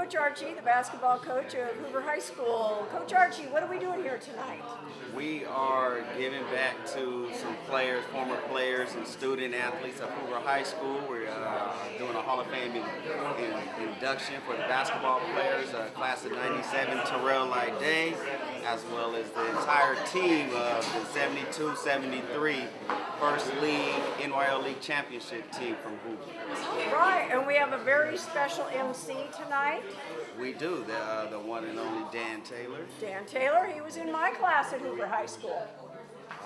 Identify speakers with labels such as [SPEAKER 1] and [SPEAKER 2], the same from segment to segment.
[SPEAKER 1] Coach Archie, the basketball coach of Hoover High School. Coach Archie, what are we doing here tonight?
[SPEAKER 2] We are giving back to some players, former players and student athletes of Hoover High School. We're doing a Hall of Fame induction for the basketball players, class of 97, Terrell Day, as well as the entire team of the 72-73 First League NYL League Championship team from Hoover.
[SPEAKER 1] Right, and we have a very special MC tonight.
[SPEAKER 2] We do, the one and only Dan Taylor.
[SPEAKER 1] Dan Taylor, he was in my class at Hoover High School.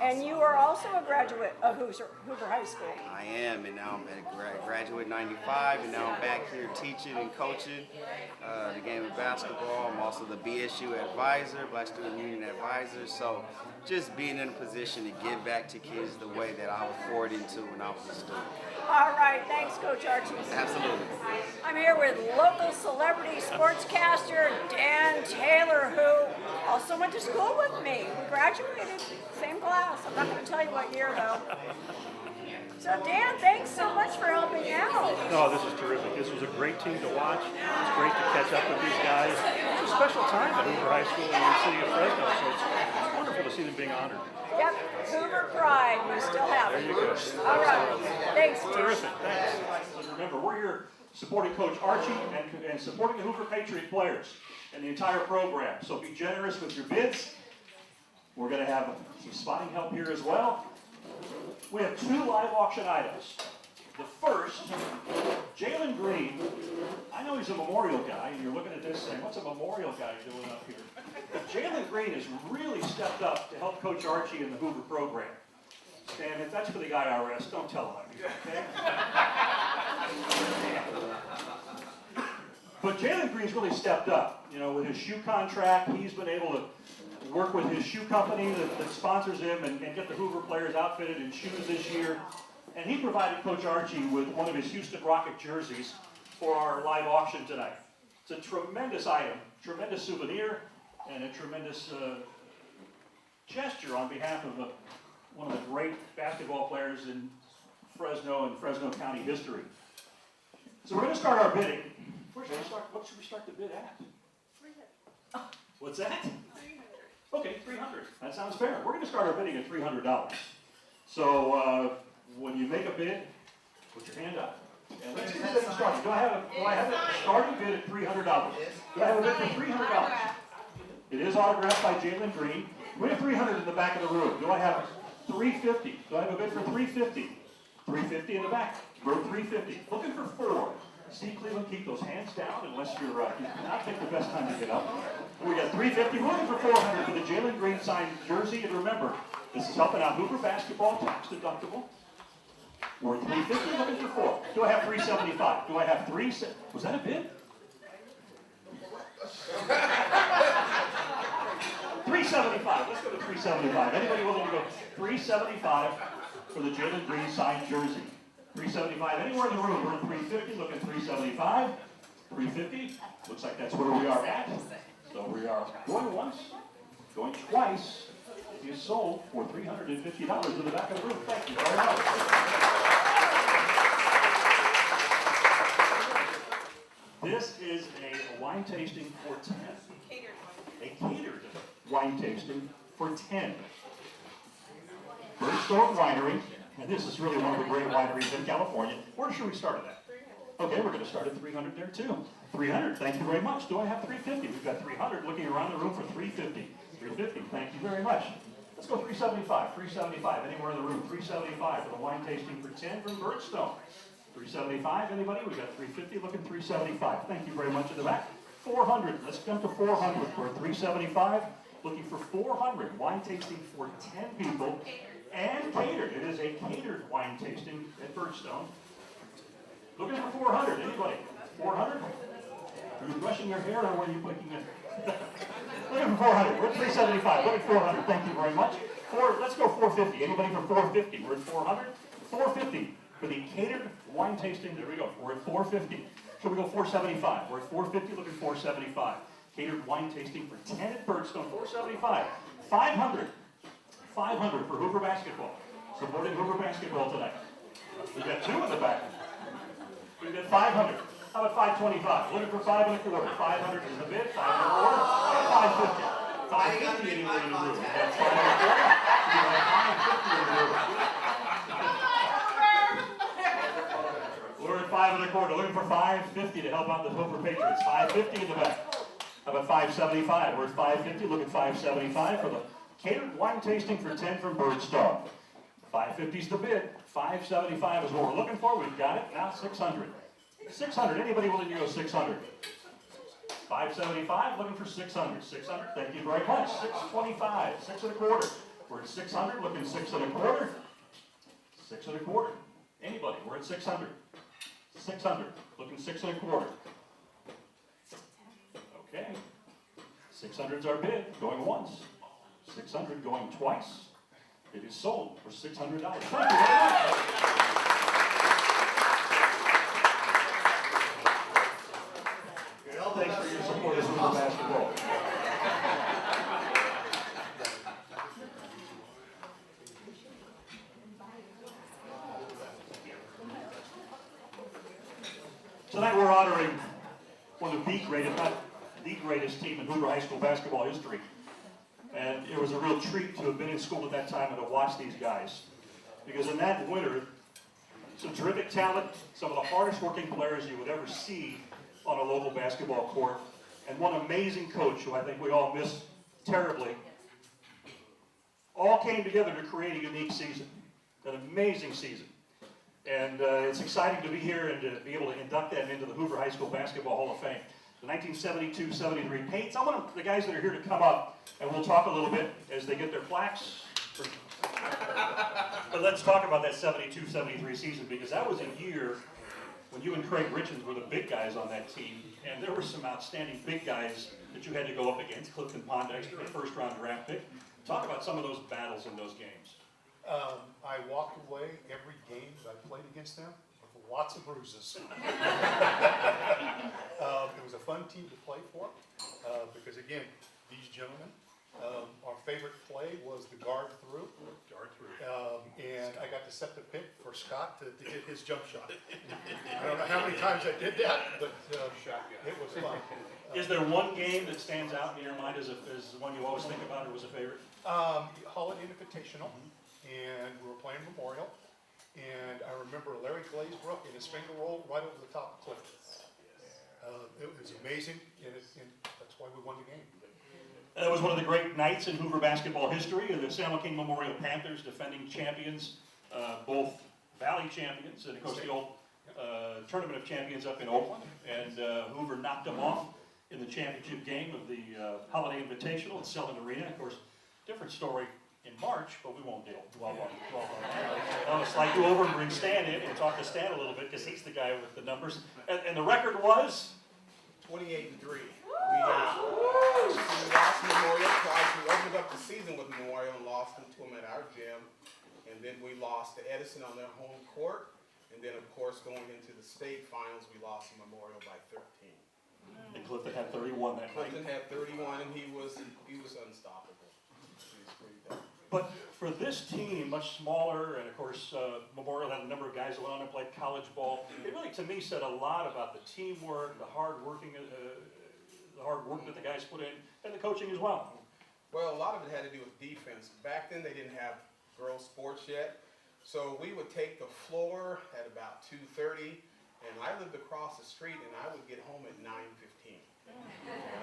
[SPEAKER 1] And you are also a graduate of Hoover High School.
[SPEAKER 2] I am, and now I'm a graduate 95, and now I'm back here teaching and coaching the game of basketball. I'm also the BSU advisor, Black Student Union advisor, so just being in a position to give back to kids the way that I was poured into when I was a student.
[SPEAKER 1] All right, thanks, Coach Archie.
[SPEAKER 2] Absolutely.
[SPEAKER 1] I'm here with local celebrity sportscaster Dan Taylor, who also went to school with me. We graduated, same class. I'm not going to tell you what year, though. So, Dan, thanks so much for helping out.
[SPEAKER 3] No, this is terrific. This was a great team to watch. It's great to catch up with these guys. It's a special time at Hoover High School in the city of Fresno, so it's wonderful to see them being honored.
[SPEAKER 1] Yep, Hoover Pride. We still have it.
[SPEAKER 3] There you go.
[SPEAKER 1] All right. Thanks, Tish.
[SPEAKER 3] Terrific. Thanks. So remember, we're here supporting Coach Archie and supporting the Hoover Patriot players and the entire program. So be generous with your bids. We're going to have some spotting help here as well. We have 2 live auction items. The first, Jalen Green. I know he's a Memorial guy, and you're looking at this saying, what's a Memorial guy doing up here? But Jalen Green has really stepped up to help Coach Archie in the Hoover program. And if that's for the IRS, don't tell him, okay? But Jalen Green's really stepped up. You know, with his shoe contract, he's been able to work with his shoe company that sponsors him and get the Hoover players outfitted in shoes this year. And he provided Coach Archie with one of his Houston Rocket jerseys for our live auction tonight. It's a tremendous item, tremendous souvenir, and a tremendous gesture on behalf of one of the great basketball players in Fresno and Fresno County history. So we're going to start our bidding. What should we start the bid at? What's that? Okay, $300. That sounds fair. We're going to start our bidding at $300. So when you make a bid, put your hand up. And let's get the bidding started. Do I have a starting bid at $300? Do I have a bid for $300? It is autographed by Jalen Green. We have $300 in the back of the room. Do I have $350? Do I have a bid for $350? $350 in the back. We're $350. Looking for 4. Steve Cleveland, keep those hands down unless you're not think the best time to get up. We got $350. We're looking for $400 for the Jalen Green signed jersey. And remember, this is helping out Hoover basketball, tax deductible. We're $350, looking for 4. Do I have $375? Do I have was that a bid? $375. Let's go to $375. Anybody willing to go $375 for the Jalen Green signed jersey? $375. Anywhere in the room, we're at $350. Look at $375. $350. Looks like that's where we are at. So we are going once, going twice. It is sold for $350 in the back of the room. Thank you very much. This is a wine tasting for 10. A catered wine tasting for 10. Birdstone Winery, and this is really one of the great wineries in California. Where should we start at? Okay, we're going to start at $300 there too. $300, thank you very much. Do I have $350? We've got $300 looking around the room for $350. $350, thank you very much. Let's go $375. $375, anywhere in the room. $375 for the wine tasting for 10 from Birdstone. $375, anybody? We've got $350 looking $375. Thank you very much in the back. $400, let's jump to $400. We're at $375, looking for $400. Wine tasting for 10 people and catered. It is a catered wine tasting at Birdstone. Looking for $400. Anybody? $400? Are you brushing your hair or what are you picking it? Looking for $400. We're at $375. Looking for $400. Thank you very much. Let's go $450. Anybody for $450? We're at $400. $450 for the catered wine tasting. There we go. We're at $450. So we go $475. We're at $450. Looking for $475. Catered wine tasting for 10 at Birdstone. $475. $500. $500 for Hoover basketball. Supporting Hoover basketball tonight. We've got 2 in the back. We've got $500. How about 525? Looking for 5 1/4. 500 is the bid. 5 1/4. 550. 550 anywhere in the room. We got 5 1/4. We got 550 in the room. We're at 5 1/4. Looking for 550 to help out the Hoover Patriots. 550 in the back. How about 575? We're at 550. Looking 575 for the catered wine tasting for 10 from Birdstar. 550 is the bid. 575 is what we're looking for. We've got it. Now 600. 600. Anybody willing to go 600? 575. Looking for 600. 600. Thank you very much. 625. 6 1/4. We're at 600. Looking 6 1/4. 6 1/4. Anybody? We're at 600. 600. Looking 6 1/4. Okay. 600's our bid. Going once. 600 going twice. It is sold for $600. Thank you very much. Well, thanks for your support as well as basketball. Tonight we're honoring one of the greatest, not the greatest team in Hoover High School basketball history. And it was a real treat to have been in school at that time and to watch these guys. Because in that winter, some terrific talent, some of the hardest working players you would ever see on a local basketball court, and one amazing coach who I think we all miss terribly, all came together to create a unique season, an amazing season. And it's exciting to be here and to be able to induct them into the Hoover High School Basketball Hall of Fame. The 1972-73 Paints. I want the guys that are here to come up, and we'll talk a little bit as they get their plaques. But let's talk about that 72-73 season, because that was a year when you and Craig Richards were the big guys on that team, and there were some outstanding big guys that you had to go up against. Clifton Pondexter, a first-round draft pick. Talk about some of those battles in those games.
[SPEAKER 4] I walked away every game that I played against them with lots of bruises. It was a fun team to play for because, again, these gentlemen, our favorite play was the guard through. And I got to set the pick for Scott to hit his jump shot. I don't know how many times I did that, but it was fun.
[SPEAKER 3] Is there one game that stands out in your mind as one you always think about or was a favorite?
[SPEAKER 4] Holiday Invitational, and we were playing Memorial, and I remember Larry Glazebrook in his finger roll right over the top of Clifton. It was amazing, and that's why we won the game.
[SPEAKER 3] That was one of the great nights in Hoover basketball history. The San Joaquin Memorial Panthers, defending champions, both Valley champions, and of course the old Tournament of Champions up in Oakland. And Hoover knocked them off in the championship game of the Holiday Invitational at Selden Arena. Of course, different story in March, but we won't dwell on that. It's like go over and bring Stan in and talk to Stan a little bit, because he's the guy with the numbers. And the record was?
[SPEAKER 5] 28-3. We lost Memorial twice. We opened up the season with Memorial and lost them to them at our gym. And then we lost to Edison on their home court. And then, of course, going into the state finals, we lost to Memorial by 13.
[SPEAKER 3] And Clifton had 31 that night.
[SPEAKER 5] Clifton had 31, and he was unstoppable. He was pretty tough.
[SPEAKER 3] But for this team, much smaller, and of course, Memorial had a number of guys that went on and played college ball. It really, to me, said a lot about the teamwork, the hard work that the guys put in, and the coaching as well.
[SPEAKER 5] Well, a lot of it had to do with defense. Back then, they didn't have girls' sports yet. So we would take the floor at about 2:30, and I lived across the street, and I would get home at 9:15.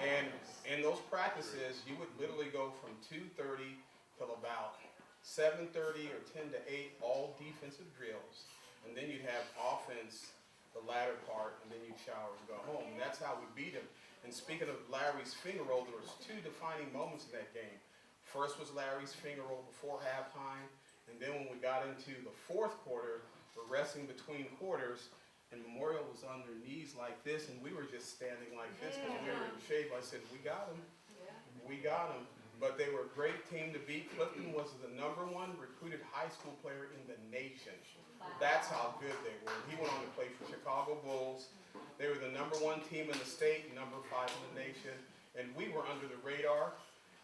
[SPEAKER 5] And in those practices, you would literally go from 2:30 till about 7:30 or 10 to 8, all defensive drills. And then you'd have offense, the latter part, and then you'd shower and go home. And that's how we beat them. And speaking of Larry's finger roll, there was 2 defining moments in that game. First was Larry's finger roll before halftime. And then when we got into the fourth quarter, we're resting between quarters, and Memorial was on their knees like this, and we were just standing like this because we were in shape. I said, we got them. We got them. But they were a great team to beat. Clifton was the #1 recruited high school player in the nation. That's how good they were. He went on to play for Chicago Bulls. They were the #1 team in the state, #5 in the nation, and we were under the radar.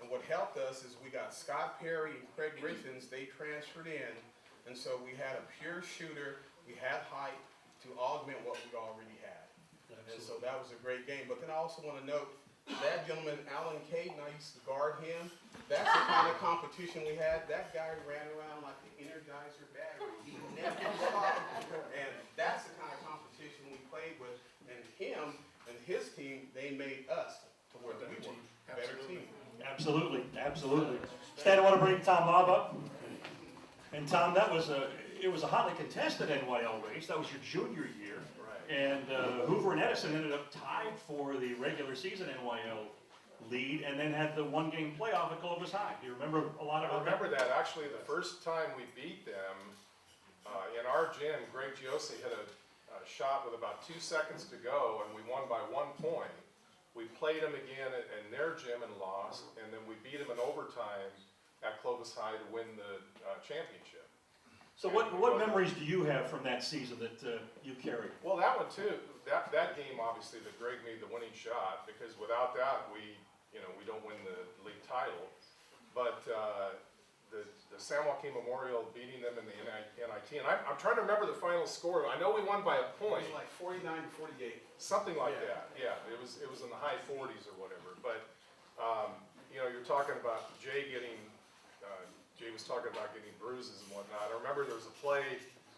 [SPEAKER 5] And what helped us is we got Scott Perry and Craig Richards. They transferred in, and so we had a pure shooter. We had height to augment what we already had. And so that was a great game. But then I also want to note, that gentleman, Alan Caden, I used to guard him. That's the kind of competition we had. That guy ran around like the Energizer battery. He never stopped. And that's the kind of competition we played with. And him and his team, they made us to where we were a better team.
[SPEAKER 3] Absolutely, absolutely. Stan, I want to bring Tom Bob up. And Tom, it was a hotly contested NYL race. That was your junior year. And Hoover and Edison ended up tied for the regular season NYL lead, and then had the one-game playoff at Clovis High. Do you remember a lot
[SPEAKER 6] I
[SPEAKER 3] about
[SPEAKER 6] remember that. Actually, the first time we beat them, in our gym, Greg Giossi hit a shot with about 2 seconds to go, and we won by 1 point. We played them again in their gym and lost, and then we beat them in overtime at Clovis High to win the championship.
[SPEAKER 3] So what memories do you have from that season that you carry?
[SPEAKER 6] Well, that one too. That game, obviously, that Greg made the winning shot, because without that, we don't win the league title. But the San Joaquin Memorial beating them in the NIT, and I'm trying to remember the final score. I know we won by a
[SPEAKER 5] It
[SPEAKER 6] point,
[SPEAKER 5] was like 49-48.
[SPEAKER 6] something like
[SPEAKER 5] Yeah.
[SPEAKER 6] that. Yeah, it was in the high 40s or whatever. But you're talking about Jay getting. Jay was talking about getting bruises and whatnot. I remember there was a play.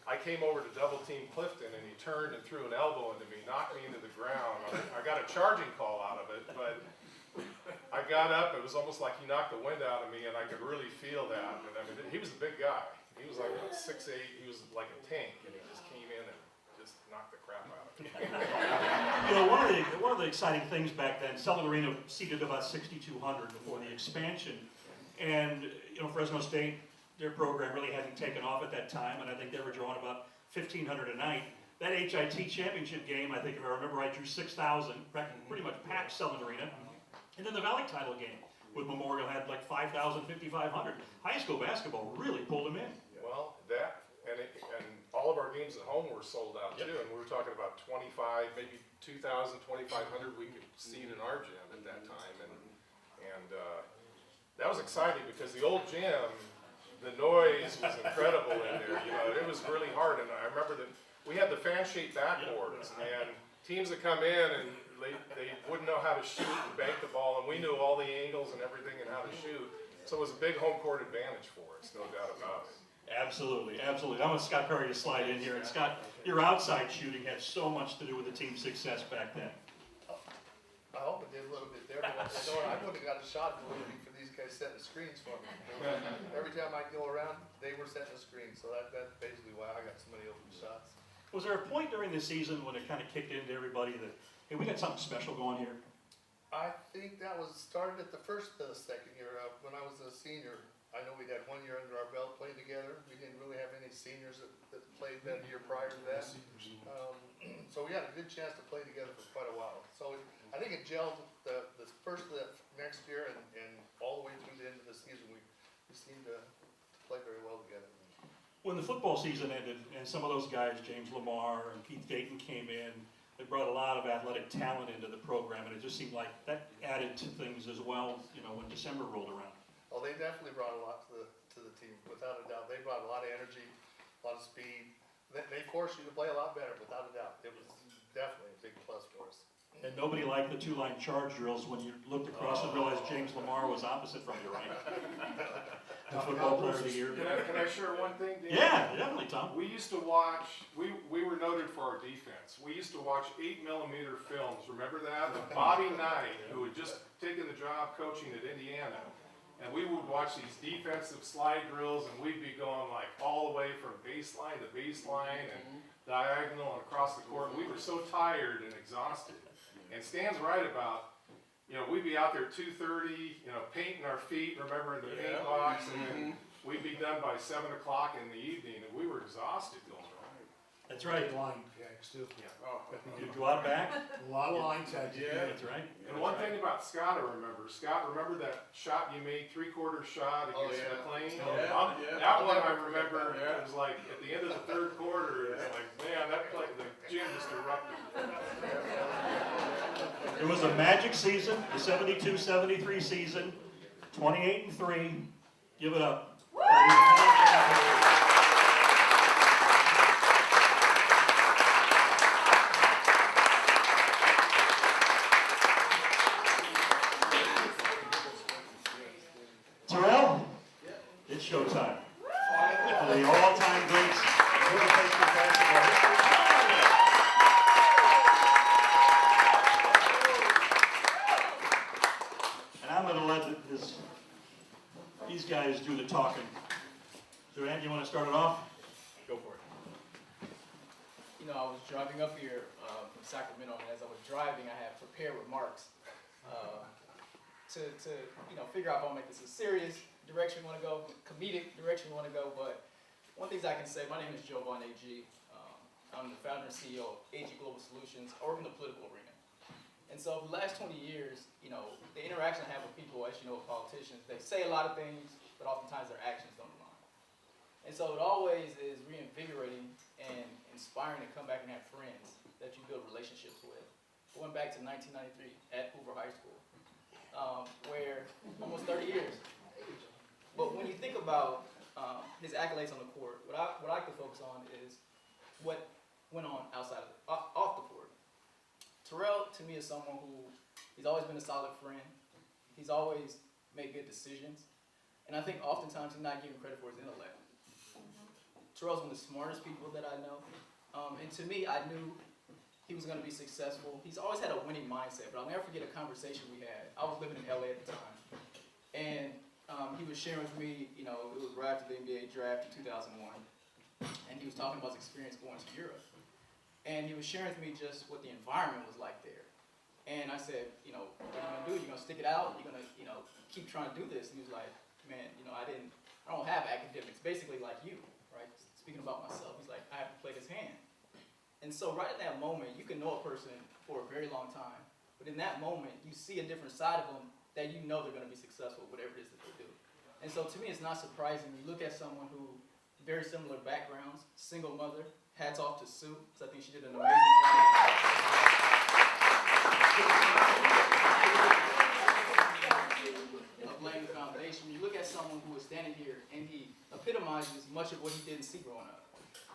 [SPEAKER 6] I came over to double team Clifton, and he turned and threw an elbow into me, knocked me into the ground. I got a charging call out of it, but I got up. It was almost like he knocked the wind out of me, and I could really feel that. And I mean, he was a big guy. He was like 6'8". He was like a tank, and he just came in and just knocked the crap out of me.
[SPEAKER 3] One of the exciting things back then, Sullivan Arena seated about 6,200 before the expansion. And Fresno State, their program really hadn't taken off at that time, and I think they were drawing about 1,500 a night. That HIT championship game, I think if I remember right, drew 6,000, pretty much packed Sullivan Arena. And then the Valley title game with Memorial had like 5,000, 5,500. High school basketball really pulled them in.
[SPEAKER 6] Well, that and all of our games at home were sold out too, and we were talking about 25, maybe 2,000, 2,500 we could seat in our gym at that time, and that was exciting because the old gym, the noise was incredible in there. It was really hard, and I remember that we had the fan shaped backboards, and teams that come in and they wouldn't know how to shoot and bank the ball, and we knew all the angles and everything and how to shoot. So it was a big home court advantage for us, no doubt about it.
[SPEAKER 3] Absolutely, absolutely. I want Scott Curry to slide in here. And Scott, your outside shooting had so much to do with the team's success back then.
[SPEAKER 7] I hope it did a little bit there, but I wouldn't have got a shot if it wasn't for these guys setting the screens for me. Every time I go around, they were setting the screen, so that's basically why I got so many open shots.
[SPEAKER 3] Was there a point during the season when it kind of kicked into everybody that, hey, we got something special going here?
[SPEAKER 7] I think that was started at the second year. When I was a senior, I know we had 1 year under our belt playing together. We didn't really have any seniors that played that year prior to that. So we had a good chance to play together for quite a while. So I think it gelled the next year and all the way through the end of the season. We seemed to play very well together.
[SPEAKER 3] When the football season ended, and some of those guys, James Lamar and Keith Dayton, came in, they brought a lot of athletic talent into the program, and it just seemed like that added to things as well, when December rolled around.
[SPEAKER 7] Oh, they definitely brought a lot to the team, without a doubt. They brought a lot of energy, a lot of speed. They forced you to play a lot better, without a doubt. It was definitely a big plus for us.
[SPEAKER 3] And nobody liked the two-line charge drills when you looked across and realized James Lamar was opposite from you, right? The football player of the year.
[SPEAKER 6] Can I share one thing, Dan?
[SPEAKER 3] Yeah, definitely, Tom.
[SPEAKER 6] We used to watch, we were noted for our defense. We used to watch 8mm films, remember that? Of Bobby Knight, who had just taken the job coaching at Indiana. And we would watch these defensive slide drills, and we'd be going like all the way from baseline to baseline and diagonal and across the court. We were so tired and exhausted. And Stan's right about, we'd be out there 2:30, painting our feet, remember, in the paint box, and then we'd be done by 7 o'clock in the evening, and we were exhausted going around.
[SPEAKER 3] That's right.
[SPEAKER 8] Line tags too.
[SPEAKER 3] You go out back?
[SPEAKER 8] A lot of line tags.
[SPEAKER 5] Yeah.
[SPEAKER 3] That's right.
[SPEAKER 6] And one thing about Scott, I remember. Scott, remember that shot you made, three-quarter shot against McLean?
[SPEAKER 5] Yeah.
[SPEAKER 6] That one I remember, it was like, at the end of the third quarter, it's like, man, that play, the gym just erupted.
[SPEAKER 3] It was a magic season, the 72-73 season, 28-3. Give it up. start it off?
[SPEAKER 9] Go for it. You know, I was driving up here from Sacramento, and as I was driving, I had prepared remarks to figure out if I'll make this a serious direction we want to go, comedic direction we want to go. But one thing I can say, my name is Jovan A.G. I'm the founder and CEO of AG Global Solutions. I work in the political arena. And so for the last 20 years, the interaction I have with people, as you know, with politicians, they say a lot of things, but oftentimes their actions don't align. And so it always is reinvigorating and inspiring to come back and have friends that you build relationships with. I went back to 1993 at Hoover High School, where almost 30 years. But when you think about his accolades on the court, what I like to focus on is what went on outside of off the court. Terrell, to me, is someone who, he's always been a solid friend. He's always made good decisions. And I think oftentimes he's not given credit for his intellect. Terrell's one of the smartest people that I know. And to me, I knew he was going to be successful. He's always had a winning mindset, but I'll never forget a conversation we had. I was living in LA at the time. And he was sharing with me, it was right after the NBA draft in 2001. And he was talking about his experience going to Europe. And he was sharing with me just what the environment was like there. And I said, what are you going to do? You're going to stick it out? You're going to, keep trying to do this? And he was like, man, I don't have academics, basically like you, right? Speaking about myself, he's like, I have to play this hand. And so right at that moment, you can know a person for a very long time, but in that moment, you see a different side of them that you know they're going to be successful, whatever it is that they do. And so to me, it's not surprising. You look at someone who, very similar backgrounds, single mother, hats off to Sue, because I think she did an amazing job. Of laying the foundation. You look at someone who is standing here, and he epitomizes much of what he didn't see growing up.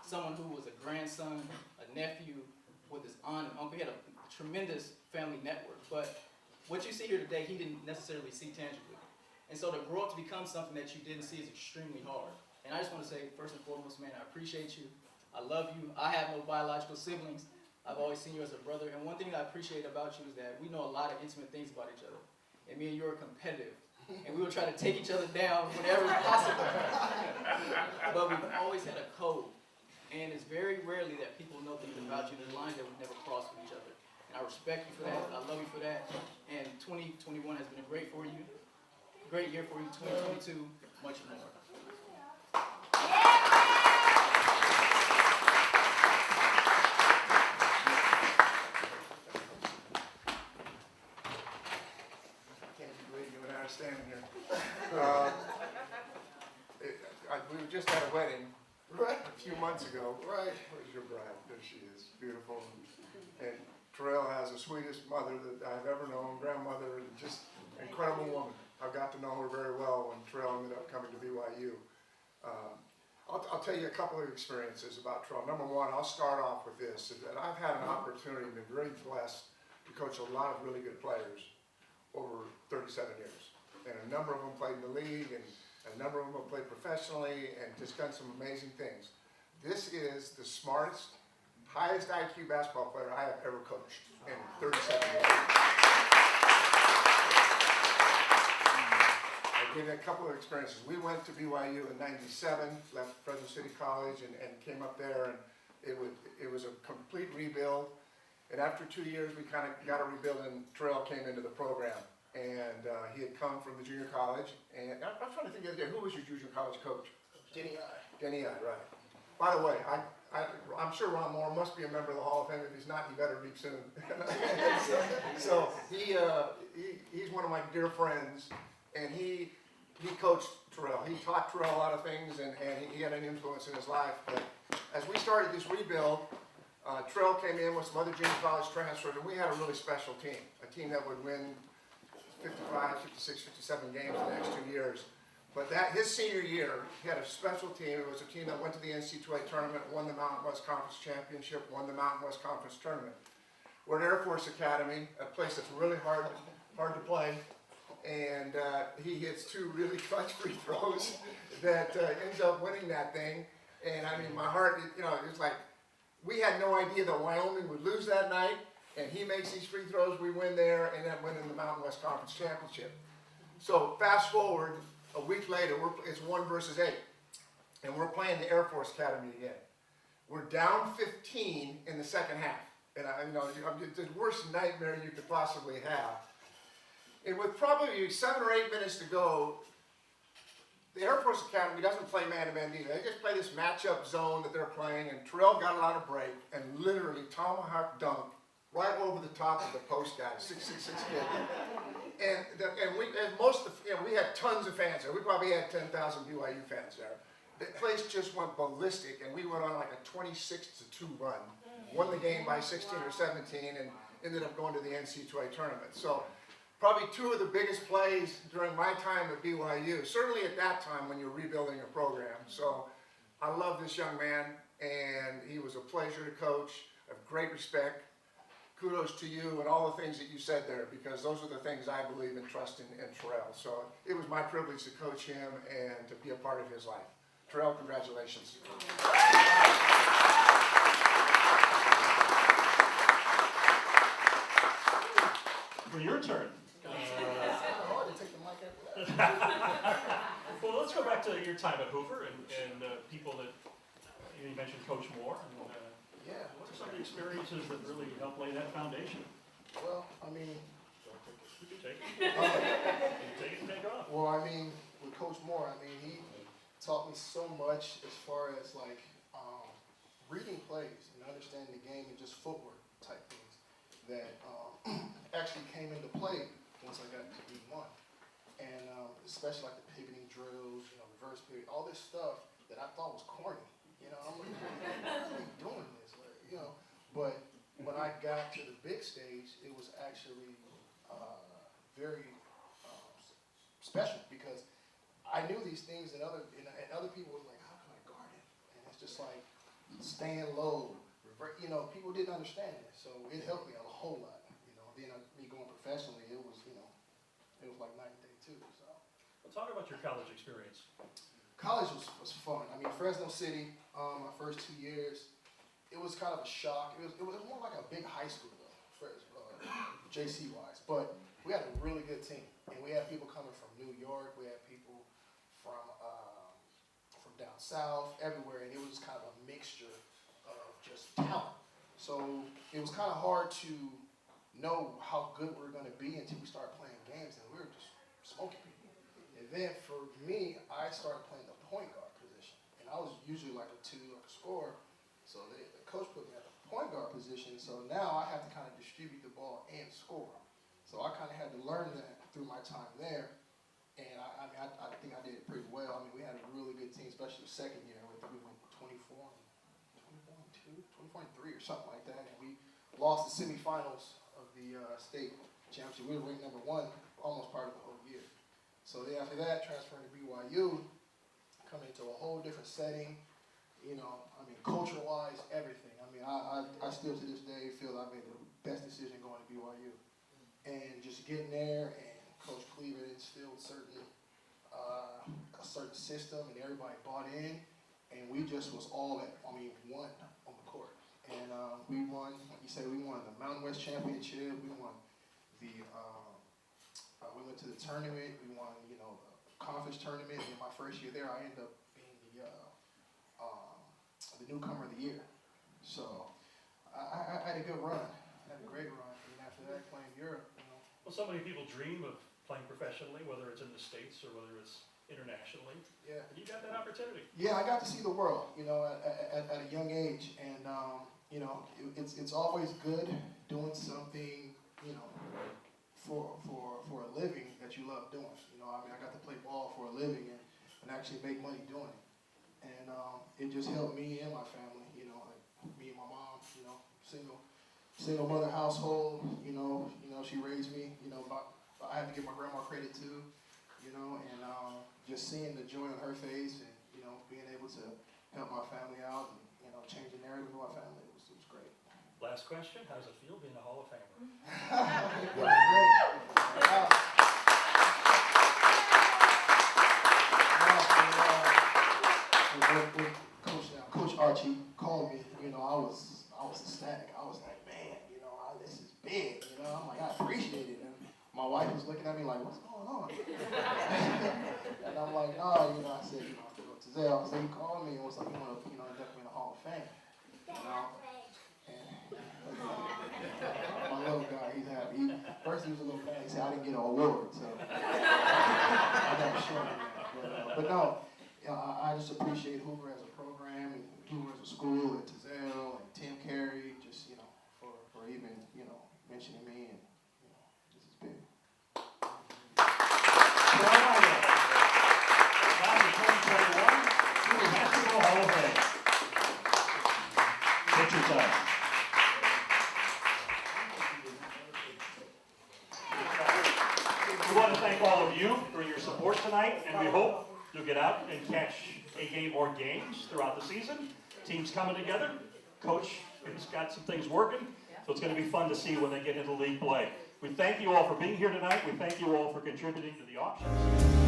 [SPEAKER 9] Someone who was a grandson, a nephew, with his aunt and uncle. He had a tremendous family network. But what you see here today, he didn't necessarily see tangibly. And so to grow up to become something that you didn't see is extremely hard. And I just want to say, first and foremost, man, I appreciate you. I love you. I have no biological siblings. I've always seen you as a brother. And one thing I appreciate about you is that we know a lot of intimate things about each other. And me and you are competitive. And we will try to take each other down whenever possible. But we've always had a code. And it's very rarely that people know things about you. There's lines that we've never crossed with each other. And I respect you for that. I love you for that. And 2021 has been a great year for you. 2022, much more.
[SPEAKER 8] Standing here. We just had a wedding a few months ago.
[SPEAKER 7] Right.
[SPEAKER 8] Where's your bride? There she is, beautiful. And Terrell has the sweetest mother that I've ever known, grandmother, and just an incredible woman. I got to know her very well when Terrell ended up coming to BYU. I'll tell you a couple of experiences about Terrell. Number one, I'll start off with this, is that I've had an opportunity and been very blessed to coach a lot of really good players over 37 years. And a number of them played in the league, and a number of them have played professionally, and just done some amazing things. This is the smartest, highest IQ basketball player I have ever coached in 37 years. I'll give you a couple of experiences. We went to BYU in '97, left Fresno City College, and came up there, and it was a complete rebuild. And after 2 years, we kind of got a rebuild, and Terrell came into the program. And he had come from the junior college, and I'm trying to think the other day, who was your junior college coach?
[SPEAKER 7] Denny I.
[SPEAKER 8] Denny I, right. By the way, I'm sure Ron Moore must be a member of the Hall of Fame. If he's not, he better be soon. So he's one of my dear friends, and he coached Terrell. He taught Terrell a lot of things, and he had an influence in his life. But as we started this rebuild, Terrell came in with some other junior college transfers, and we had a really special team, a team that would win 55, 56, 57 games in the next 2 years. But his senior year, he had a special team. It was a team that went to the NCAA tournament, won the Mountain West Conference Championship, won the Mountain West Conference Tournament. We're at Air Force Academy, a place that's really hard to play. And he hits 2 really clutch free throws that ends up winning that thing. And I mean, my heart, it was like, we had no idea that Wyoming would lose that night. And he makes these free throws, we win there, and then win in the Mountain West Conference Championship. So fast forward, a week later, it's 1 versus 8. and we're playing the Air Force Academy again. We're down 15 in the second half. And it's the worst nightmare you could possibly have. And with probably 7 or 8 minutes to go, the Air Force Academy doesn't play man-to-man either. They just play this matchup zone that they're playing, and Terrell got a lot of break, and literally tomahawk dunk right over the top of the post guy, 6'6" kid. And we had tons of fans there. We probably had 10,000 BYU fans there. The place just went ballistic, and we went on like a 26-2 run. Won the game by 16 or 17, and ended up going to the NC2A tournament. So probably 2 of the biggest plays during my time at BYU, certainly at that time when you're rebuilding a program. So I love this young man, and he was a pleasure to coach. I have great respect. Kudos to you and all the things that you said there, because those are the things I believe in, trust in Terrell. So it was my privilege to coach him and to be a part of his life. Terrell, congratulations.
[SPEAKER 3] For your turn.
[SPEAKER 7] Hard to take the mic after that.
[SPEAKER 3] Well, let's go back to your time at Hoover and people that you mentioned Coach Moore. And,
[SPEAKER 7] Yeah.
[SPEAKER 3] what are some of the experiences that really helped lay that foundation?
[SPEAKER 7] Well, I mean,
[SPEAKER 3] You can take it. You can take it and take off.
[SPEAKER 7] well, I mean, with Coach Moore, I mean, he taught me so much as far as like reading plays and understanding the game and just footwork type things that actually came into play once I got to D1. And especially like the pivoting drills, reverse pivot, all this stuff that I thought was corny. I'm like, why are they doing this? But when I got to the big stage, it was actually very special because I knew these things and other people were like, how can I guard it? And it's just like staying low. People didn't understand it, so it helped me a whole lot. Then me going professionally, it was like night and day too. So.
[SPEAKER 3] Well, talk about your college experience.
[SPEAKER 7] College was fun. I mean, Fresno City, my first 2 years, it was kind of a shock. It was more like a big high school though, JC wise. But we had a really good team, and we had people coming from New York. We had people from down south, everywhere, and it was kind of a mixture of just talent. So it was kind of hard to know how good we were going to be until we started playing games, and we were just smoking people. And then for me, I started playing the point guard position, and I was usually like a 2, like a scorer. So the coach put me at the point guard position. So now I have to kind of distribute the ball and score. So I kind of had to learn that through my time there, and I think I did it pretty well. I mean, we had a really good team, especially the second year. I think we went 24-2, 24-3 or something like that, and we lost the semifinals of the state championship. We were ranked number 1 almost part of the whole year. So then after that, transferring to BYU, coming into a whole different setting, culture-wise, everything. I mean, I still to this day feel I made the best decision going to BYU. And just getting there, and Coach Cleaver instilled a certain system, and everybody bought in, and we just was all that, one on the court. And we won, like you say, we won the Mountain West Championship, we won the, we went to the tournament, we won, the conference tournament, and my first year there, I ended up being the newcomer of the year. So I had a good run. I had a great run. And after that, playing Europe,
[SPEAKER 3] Well, so many people dream of playing professionally, whether it's in the States or whether it's internationally.
[SPEAKER 7] Yeah.
[SPEAKER 3] And you got that opportunity.
[SPEAKER 7] Yeah, I got to see the world, at a young age. And, it's always good doing something, for a living that you love doing. I got to play ball for a living and actually make money doing it. And it just helped me and my family, like me and my mom, single mother household, she raised me, I have to give my grandma credit too, and just seeing the joy on her face and, being able to help my family out and, change the narrative of my family, it was great.
[SPEAKER 3] Last question, how does it feel being a Hall of Famer?
[SPEAKER 7] It was great. When Coach Archie called me, I was ecstatic. I was like, man, this is big. I'm like, I appreciate it. And my wife was looking at me like, what's going on? And I'm like, I said, I have to go to
[SPEAKER 10] So he called me and was like, you want to, induct me in the Hall of Fame, And my little guy, he's happy. First he was a little mad. He said I didn't get an award, so I got to show him that. But no, I just appreciate Hoover as a program and Hoover as a school, and Tazelle and Tim Carey, just for even mentioning me, and this is big.
[SPEAKER 3] Basketball Hall of Fame. Picture time. We want to thank all of you for your support tonight, and we hope you'll get out and catch a game or games throughout the season. Teams coming together. Coach has got some things working, so it's going to be fun to see when they get into league play. We thank you all for being here tonight. We thank you all for contributing to the auctions.